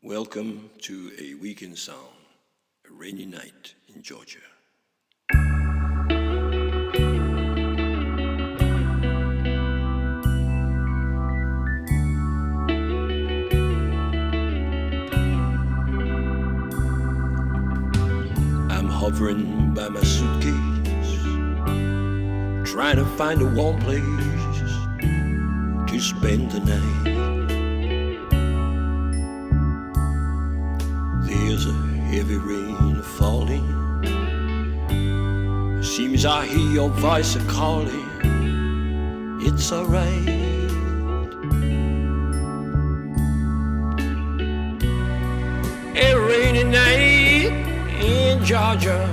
Welcome to a weekend song, a rainy night in Georgia. I'm hovering by my suitcase, trying to find a warm place to spend the night. There's a heavy rain falling. Seems I hear your voice calling. It's alright. A rainy night in Georgia.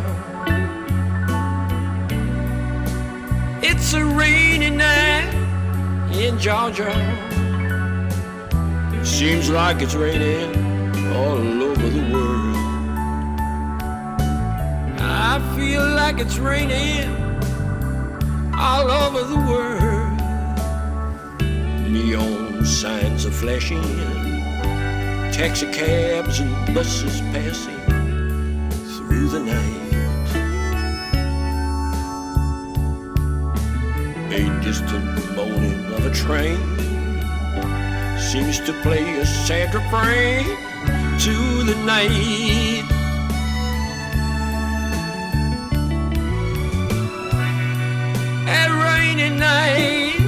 It's a rainy night in Georgia. Seems like it's raining all over the world. I feel like it's raining all over the world. Neon signs are flashing, taxi cabs and buses passing through the night. A distant moaning of a train seems to play a sad refrain to the night. A rainy night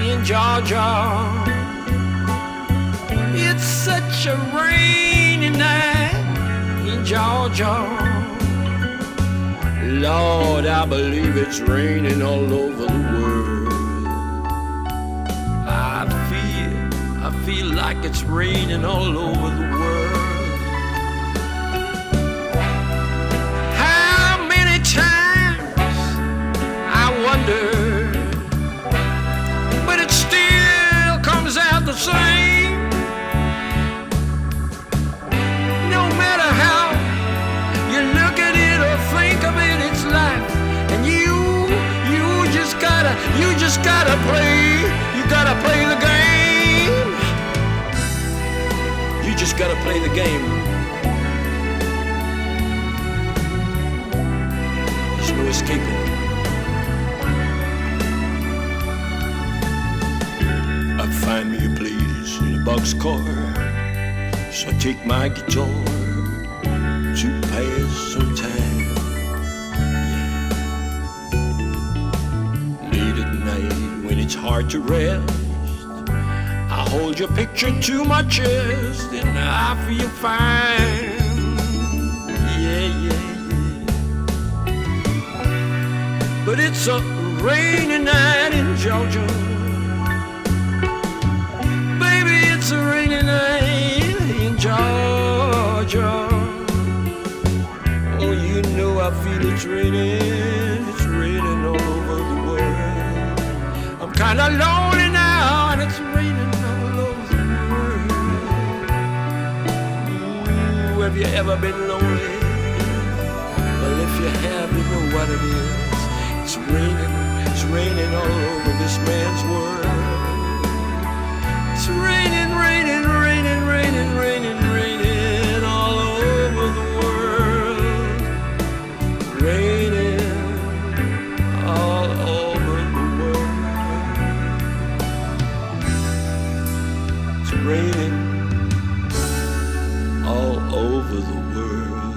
in Georgia. It's such a rainy night in Georgia. Lord, I believe it's raining all over the world. I feel like it's raining all over the world. How many times I wonder, but it still comes out the same. No matter how you look at it or think of it, it's life. And you just gotta play. You gotta play the game. You just gotta play the game. There's no escaping. I find me a place in a boxcar, so I take my guitar to pass some time. Late at night when it's hard to rest, I hold your picture to my chest and I feel fine. Yeah. But it's a rainy night in Georgia. Baby, it's a rainy night in Georgia. Oh, you know I feel it's raining all over the world. I'm kinda lonely now and it's raining all over the world. Ooh, have you ever been lonely? Well, if you have, you know what it is. It's raining all over this man's world. It's raining all over the world. Raining all over the world. It's raining all over the world.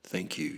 Thank you.